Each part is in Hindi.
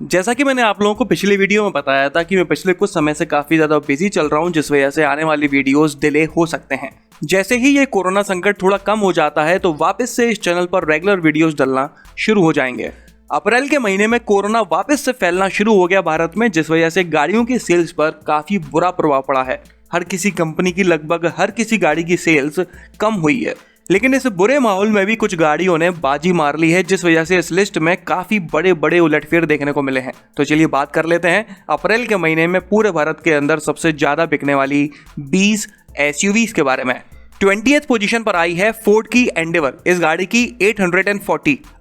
जैसा कि मैंने आप लोगों को पिछली वीडियो में बताया था कि मैं पिछले कुछ समय से काफ़ी ज़्यादा बिजी चल रहा हूं, जिस वजह से आने वाली वीडियोस डिले हो सकते हैं। जैसे ही ये कोरोना संकट थोड़ा कम हो जाता है तो वापस से इस चैनल पर रेगुलर वीडियोस डलना शुरू हो जाएंगे। अप्रैल के महीने में कोरोना वापस से फैलना शुरू हो गया भारत में, जिस वजह से गाड़ियों की सेल्स पर काफ़ी बुरा प्रभाव पड़ा है। हर किसी कंपनी की लगभग हर किसी गाड़ी की सेल्स कम हुई है। लेकिन इस बुरे माहौल में भी कुछ गाड़ियों ने बाजी मार ली है, जिस वजह से इस लिस्ट में काफ़ी बड़े बड़े उलटफेर देखने को मिले हैं। तो चलिए बात कर लेते हैं अप्रैल के महीने में पूरे भारत के अंदर सबसे ज़्यादा बिकने वाली 20 एसयूवीज के बारे में। 20th पोजीशन पर आई है फोर्ड की एंडेवर। इस गाड़ी की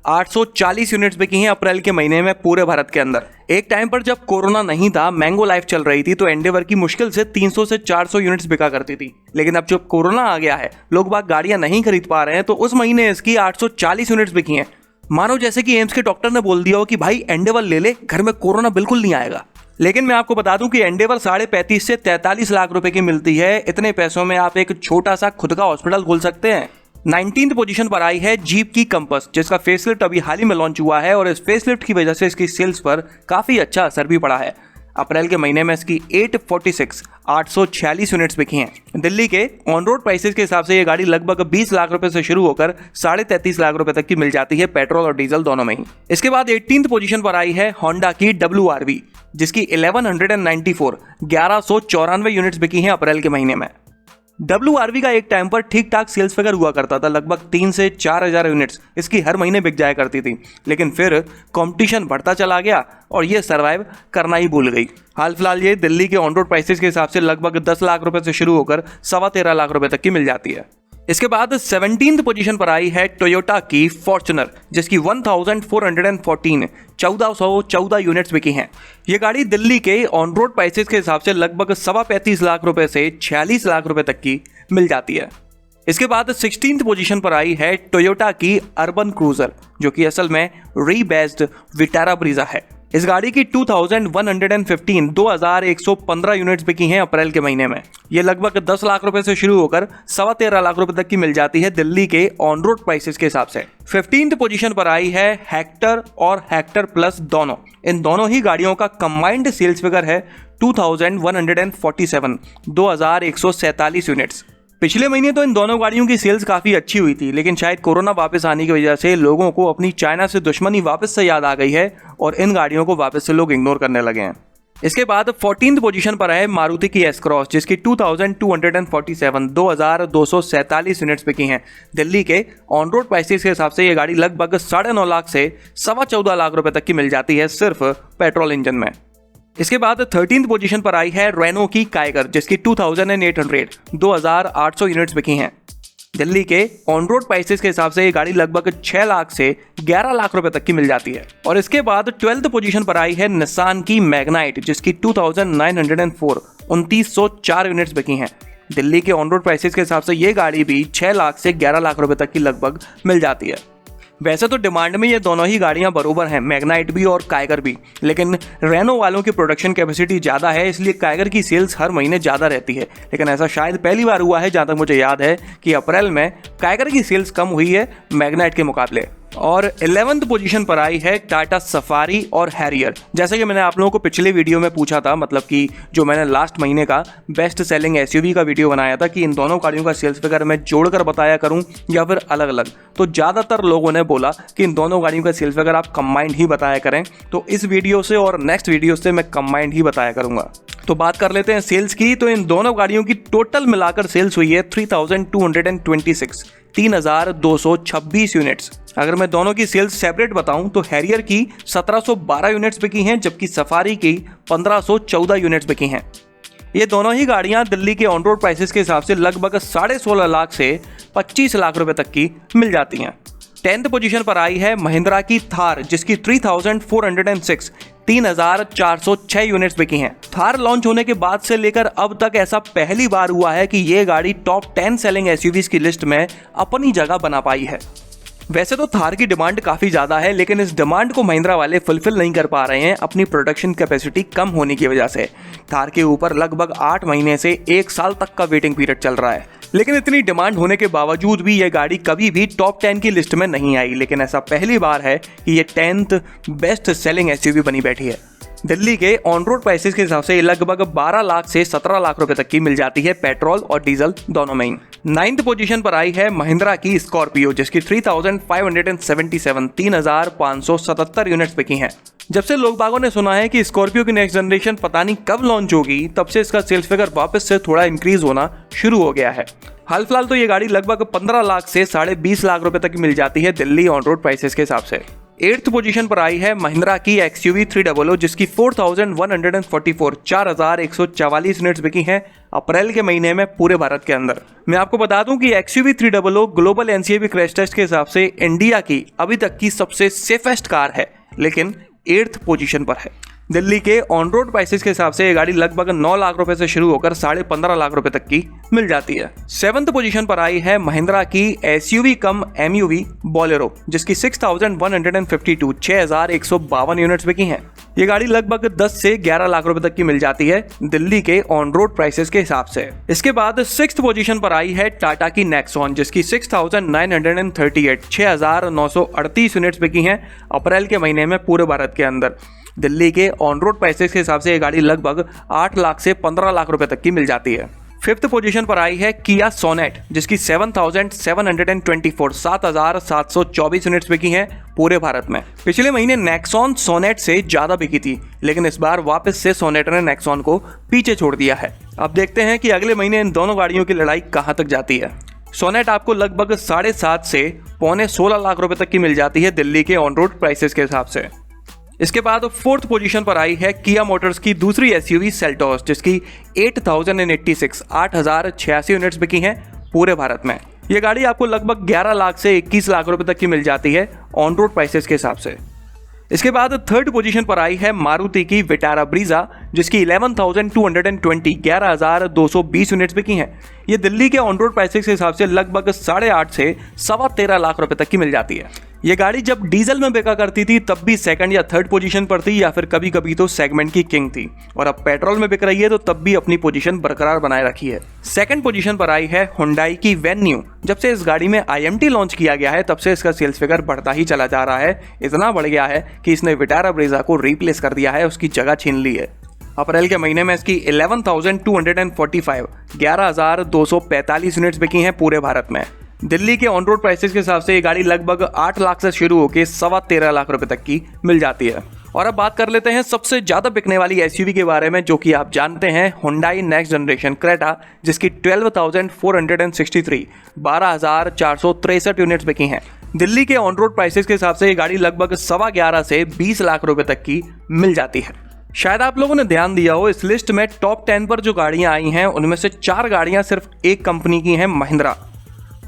840 यूनिट्स बिकी हैं अप्रैल के महीने में पूरे भारत के अंदर। एक टाइम पर जब कोरोना नहीं था, मैंगो लाइफ चल रही थी, तो एंडेवर की मुश्किल से 300 से 400 यूनिट्स बिका करती थी। लेकिन अब जब कोरोना आ गया है, लोग बाग गाड़ियां नहीं खरीद पा रहे हैं, तो उस महीने इसकी 840 यूनिट्स बिकी हैं। मानो जैसे कि एम्स के डॉक्टर ने बोल दिया हो कि भाई एंडेवर ले ले, घर में कोरोना बिल्कुल नहीं आएगा। लेकिन मैं आपको बता दूं कि एंडेवर 35.5 से 43 लाख रुपए की मिलती है। इतने पैसों में आप एक छोटा सा खुद का हॉस्पिटल खोल सकते हैं। 19th पोजीशन पर आई है जीप की कंपस, जिसका फेसलिफ्ट अभी हाल ही में लॉन्च हुआ है और इस फेसलिफ्ट की वजह से इसकी सेल्स पर काफी अच्छा असर भी पड़ा है। अप्रैल के महीने में इसकी 846 यूनिट्स बिकी हैं। दिल्ली के ऑन रोड प्राइसेस के हिसाब से ये गाड़ी लगभग 20 लाख रुपए से शुरू होकर 33.5 लाख रुपए तक की मिल जाती है, पेट्रोल और डीजल दोनों में ही। इसके बाद 18th पोजीशन पर आई है होंडा की WRV, जिसकी 1194 यूनिट्स बिकी हैं अप्रैल के महीने में। WRV का एक टाइम पर ठीक ठाक सेल्स फिगर हुआ करता था, लगभग 3 से 4 हजार यूनिट्स इसकी हर महीने बिक जाया करती थी। लेकिन फिर कंपटीशन बढ़ता चला गया और ये सर्वाइव करना ही भूल गई। हाल फिलहाल ये दिल्ली के ऑन रोड प्राइसेस के हिसाब से लगभग 10 लाख रुपए से शुरू होकर 13.25 लाख रुपए तक की मिल जाती है। इसके बाद 17th पोजीशन पर आई है टोयोटा की फॉर्च्यूनर, जिसकी 1414 यूनिट्स बिकी हैं। ये गाड़ी दिल्ली के ऑन रोड प्राइसेस के हिसाब से लगभग 35.25 लाख रुपए से 46 लाख रुपए तक की मिल जाती है। इसके बाद 16th पोजीशन पर आई है टोयोटा की अर्बन क्रूजर, जो कि असल में रीबेस्ड विटारा ब्रीजा है। इस गाड़ी की 2115 यूनिट्स बिकी हैं अप्रैल के महीने में। ये लगभग 10 लाख रुपए से शुरू होकर 13.25 लाख रुपए तक की मिल जाती है दिल्ली के ऑन रोड प्राइसेस के हिसाब से। 15th पोजीशन पर आई है हेक्टर और हेक्टर प्लस दोनों। इन दोनों ही गाड़ियों का कंबाइंड सेल्स फिगर है 2147 यूनिट्स। पिछले महीने तो इन दोनों गाड़ियों की सेल्स काफ़ी अच्छी हुई थी, लेकिन शायद कोरोना वापस आने की वजह से लोगों को अपनी चाइना से दुश्मनी वापस से याद आ गई है और इन गाड़ियों को वापस से लोग इग्नोर करने लगे हैं। इसके बाद 14th पोजीशन पर है मारुति की एस क्रॉस, जिसकी 2247 यूनिट्स बिकी हैं। दिल्ली के ऑन रोड प्राइसेस के हिसाब से ये गाड़ी लगभग 9.5 लाख से 14.25 लाख रुपए तक की मिल जाती है सिर्फ पेट्रोल इंजन में। इसके बाद 13th पोजीशन पर आई है रेनो की काइगर, जिसकी 2800 यूनिट्स बिकी हैं। दिल्ली के ऑन रोड प्राइसेस के हिसाब से ये गाड़ी लगभग 6 लाख से 11 लाख रुपए तक की मिल जाती है। और इसके बाद 12th पोजीशन पर आई है निसान की मैग्नाइट, जिसकी 2904 यूनिट्स बिकी हैं। दिल्ली के ऑन रोड प्राइसेस के हिसाब से ये गाड़ी भी 6 लाख से 11 लाख रुपए तक की लगभग मिल जाती है। वैसे तो डिमांड में ये दोनों ही गाड़ियां बरोबर हैं, मैग्नाइट भी और काइगर भी, लेकिन रेनो वालों की प्रोडक्शन कैपेसिटी ज़्यादा है, इसलिए काइगर की सेल्स हर महीने ज़्यादा रहती है। लेकिन ऐसा शायद पहली बार हुआ है, जहाँ तक मुझे याद है, कि अप्रैल में काइगर की सेल्स कम हुई है मैग्नाइट के मुकाबले। और 11th पोजीशन पर आई है टाटा सफारी और हैरियर। जैसे कि मैंने आप लोगों को पिछले वीडियो में पूछा था, मतलब कि जो मैंने लास्ट महीने का बेस्ट सेलिंग एसयूवी का वीडियो बनाया था, कि इन दोनों गाड़ियों का सेल्स फिगर मैं जोड़कर बताया करूं या फिर अलग अलग। तो ज़्यादातर लोगों ने बोला कि इन दोनों गाड़ियों का सेल्स फिगर आप कंबाइंड ही बताया करें। तो इस वीडियो से और नेक्स्ट वीडियो से मैं कंबाइंड ही बताया करूँगा। तो बात कर लेते हैं सेल्स की। तो इन दोनों गाड़ियों की टोटल मिलाकर सेल्स हुई है 3226 यूनिट्स। अगर मैं दोनों की सेल्स सेपरेट बताऊं तो हैरियर की 1712 यूनिट्स बिकी हैं, जबकि सफारी की 1514 यूनिट्स बिकी हैं। ये दोनों ही गाड़ियां दिल्ली के ऑन रोड प्राइसेस के हिसाब से लगभग 16.5 लाख से 25 लाख रुपए तक की मिल जाती हैं। 10th पोजीशन पर आई है महिंद्रा की थार, जिसकी 3406 यूनिट्स बिकी हैं। थार लॉन्च होने के बाद से लेकर अब तक ऐसा पहली बार हुआ है कि ये गाड़ी टॉप 10 सेलिंग एसयूवीज की लिस्ट में अपनी जगह बना पाई है। वैसे तो थार की डिमांड काफ़ी ज़्यादा है, लेकिन इस डिमांड को महिंद्रा वाले फुलफिल नहीं कर पा रहे हैं अपनी प्रोडक्शन कैपेसिटी कम होने की वजह से। थार के ऊपर लगभग 8 महीने से 1 साल तक का वेटिंग पीरियड चल रहा है। लेकिन इतनी डिमांड होने के बावजूद भी ये गाड़ी कभी भी टॉप 10 की लिस्ट में नहीं आई। लेकिन ऐसा पहली बार है कि ये 10th बेस्ट सेलिंग एसयूवी बनी बैठी है। दिल्ली के ऑन रोड प्राइसेस के हिसाब से लगभग 12 लाख से 17 लाख रुपए तक की मिल जाती है, पेट्रोल और डीजल दोनों में ही। 9th पोजीशन पर आई है महिंद्रा की स्कॉर्पियो, जिसकी 3577 3,577 यूनिट्स बिकी हैं। जब से लोग बागों ने सुना है कि स्कॉर्पियो की नेक्स्ट जनरेशन पता नहीं कब लॉन्च होगी, तब से इसका सेल्स फिगर वापस से थोड़ा इंक्रीज होना शुरू हो गया है। हाल फिलहाल तो ये गाड़ी लगभग 15 लाख से 20.5 लाख रुपए तक मिल जाती है दिल्ली ऑन रोड प्राइसेस के हिसाब से। 8th पोजीशन पर आई है महिंद्रा की XUV 300, जिसकी 4144 4,144 यूनिट्स बिकी हैं अप्रैल के महीने में पूरे भारत के अंदर। मैं आपको बता दूं कि XUV 300 global NCAP crash test के हिसाब से इंडिया की अभी तक की सबसे सेफेस्ट कार है, लेकिन 8th पोजीशन पर है। दिल्ली के ऑन रोड प्राइसेस के हिसाब से ये गाड़ी लगभग 9 लाख रुपए से शुरू होकर 15.5 लाख रुपए तक की मिल जाती है। 7th पोजीशन पर आई है महिंद्रा की SUV कम MUV बोलेरो, जिसकी 6,152 6,152 यूनिट्स बिकी हैं। ये गाड़ी लगभग 10 से 11 लाख रुपए तक की मिल जाती है दिल्ली के ऑन रोड प्राइसेस के हिसाब से। इसके बाद 6th पोजीशन पर आई है टाटा की नेक्सॉन, जिसकी 6,938 6,938 यूनिट्स बिकी हैं अप्रैल के महीने में पूरे भारत के अंदर। दिल्ली के ऑन रोड प्राइसेस के हिसाब से ये गाड़ी लगभग 8 लाख से 15 लाख रुपए तक की मिल जाती है। 5th पोजीशन पर आई है किया सोनेट, जिसकी 7,724 7,724 यूनिट्स बिकी हैं पूरे भारत में। पिछले महीने नेक्सॉन सोनेट से ज्यादा बिकी थी, लेकिन इस बार वापस से सोनेट ने नेक्सॉन को पीछे छोड़ दिया है। अब देखते हैं कि अगले महीने इन दोनों गाड़ियों की लड़ाई कहां तक जाती है। सोनेट आपको लगभग 7.5 से 16 लाख रुपए तक की मिल जाती है दिल्ली के ऑन रोड प्राइसेस के हिसाब से। इसके बाद 4th पोजीशन पर आई है किया मोटर्स की दूसरी SUV सेल्टोस, जिसकी 8,086 8,086 यूनिट्स बिकी हैं पूरे भारत में। ये गाड़ी आपको लगभग 11 लाख से 21 लाख रुपए तक की मिल जाती है ऑन रोड प्राइसेस के हिसाब से। इसके बाद 3rd पोजीशन पर आई है मारुति की विटारा ब्रीजा, जिसकी 11,220 11,220 यूनिट्स बिकी हैं। ये दिल्ली के ऑन रोड प्राइसेस के हिसाब से लगभग 8.5 से 13.25 लाख रुपए तक की मिल जाती है। ये गाड़ी जब डीजल में बिका करती थी तब भी 2nd या 3rd पोजीशन पर थी, या फिर कभी कभी तो सेगमेंट की किंग थी, और अब पेट्रोल में बिक रही है तो तब भी अपनी पोजीशन बरकरार बनाए रखी है। 2nd पोजीशन पर आई है हुंडई की वेन्यू। जब से इस गाड़ी में IMT लॉन्च किया गया है तब से इसका सेल्स फिगर बढ़ता ही चला जा रहा है। इतना बढ़ गया है कि इसने विटारा ब्रेजा को रिप्लेस कर दिया है, उसकी जगह छीन ली है। अप्रैल के महीने में इसकी 11,245 11,245 यूनिट्स बिकी हैं पूरे भारत में। दिल्ली के ऑन रोड प्राइसेस के हिसाब से ये गाड़ी लगभग 8 लाख से शुरू होकर 13.25 लाख रुपए तक की मिल जाती है। और अब बात कर लेते हैं सबसे ज्यादा बिकने वाली SUV के बारे में, जो कि आप जानते हैं हुंडई नेक्स्ट जनरेशन क्रेटा, जिसकी 12,463 12,463 यूनिट्स बिकी हैं। दिल्ली के ऑन रोड प्राइसेस के हिसाब से ये गाड़ी लगभग 11.25 से 20 लाख रुपए तक की मिल जाती है। शायद आप लोगों ने ध्यान दिया हो, इस लिस्ट में टॉप 10 पर जो गाड़ियां आई हैं उनमें से 4 गाड़ियां सिर्फ एक कंपनी की हैं, महिंद्रा,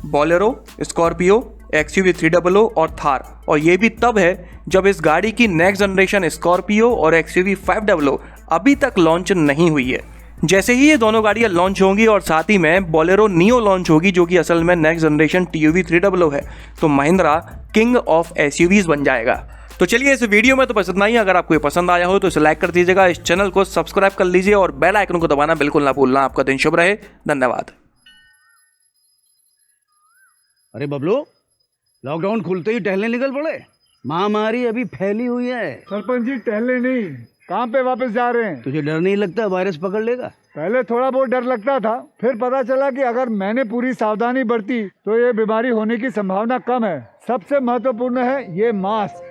बोलेरो, स्कॉर्पियो, XUV 300 और थार। और ये भी तब है जब इस गाड़ी की नेक्स्ट जनरेशन स्कॉर्पियो और XUV 500 अभी तक लॉन्च नहीं हुई है। जैसे ही ये दोनों गाड़ियां लॉन्च होंगी और साथ ही में बोलेरो नियो लॉन्च होगी, जो कि असल में नेक्स्ट जनरेशन TUV 300 है, तो महिंद्रा किंग ऑफ SUVs बन जाएगा। तो चलिए इस वीडियो में तो बस इतना ही। अगर आपको ये पसंद आया हो तो इसे लाइक कर दीजिएगा, इस चैनल को सब्सक्राइब कर लीजिए और बेल आइकन को दबाना बिल्कुल ना भूलना। आपका दिन शुभ रहे। धन्यवाद। अरे बबलू, लॉकडाउन खुलते ही टहलने निकल पड़े। महामारी अभी फैली हुई है। सरपंच जी, टहले नहीं, काम पे वापस जा रहे हैं। तुझे डर नहीं लगता वायरस पकड़ लेगा? पहले थोड़ा बहुत डर लगता था, फिर पता चला कि अगर मैंने पूरी सावधानी बरती तो ये बीमारी होने की संभावना कम है। सबसे महत्वपूर्ण है ये मास्क।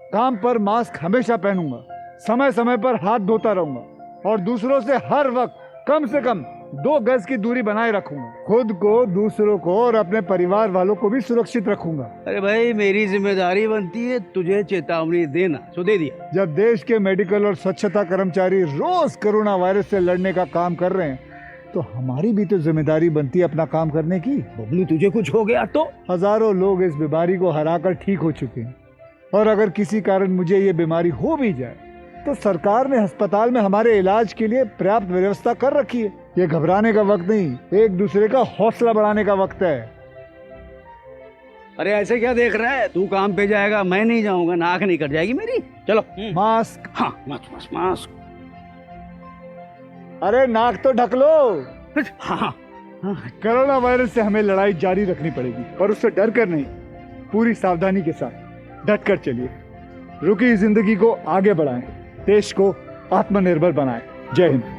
काम पर मास्क हमेशा पहनूंगा, समय समय पर हाथ धोता रहूंगा और दूसरों से हर वक्त कम से कम 2 गज की दूरी बनाए रखूंगा। खुद को, दूसरों को और अपने परिवार वालों को भी सुरक्षित रखूंगा। अरे भाई, मेरी जिम्मेदारी बनती है तुझे चेतावनी देना, तो दे दिया। जब देश के मेडिकल और स्वच्छता कर्मचारी रोज कोरोना वायरस से लड़ने का काम कर रहे हैं तो हमारी भी तो जिम्मेदारी बनती है अपना काम करने की। बबलू, तुझे कुछ हो गया तो? हजारों लोग इस बीमारी को हराकर ठीक हो चुके हैं, और अगर किसी कारण मुझे ये बीमारी हो भी जाए तो सरकार ने अस्पताल में हमारे इलाज के लिए पर्याप्त व्यवस्था कर रखी है। ये घबराने का वक्त नहीं, एक दूसरे का हौसला बढ़ाने का वक्त है। अरे ऐसे क्या देख रहा है? तू काम पे जाएगा, मैं नहीं जाऊंगा, नाक नहीं कट जाएगी मेरी। चलो। मास्क। हाँ, मास्क मास्क। अरे नाक तो ढक लो। हाँ। कोरोना वायरस से हमें लड़ाई जारी रखनी पड़ेगी, पर उससे डर कर नहीं, पूरी सावधानी के साथ डट कर चलिए। रुकी जिंदगी को आगे बढ़ाएं, देश को आत्मनिर्भर बनाएं। जय हिंद।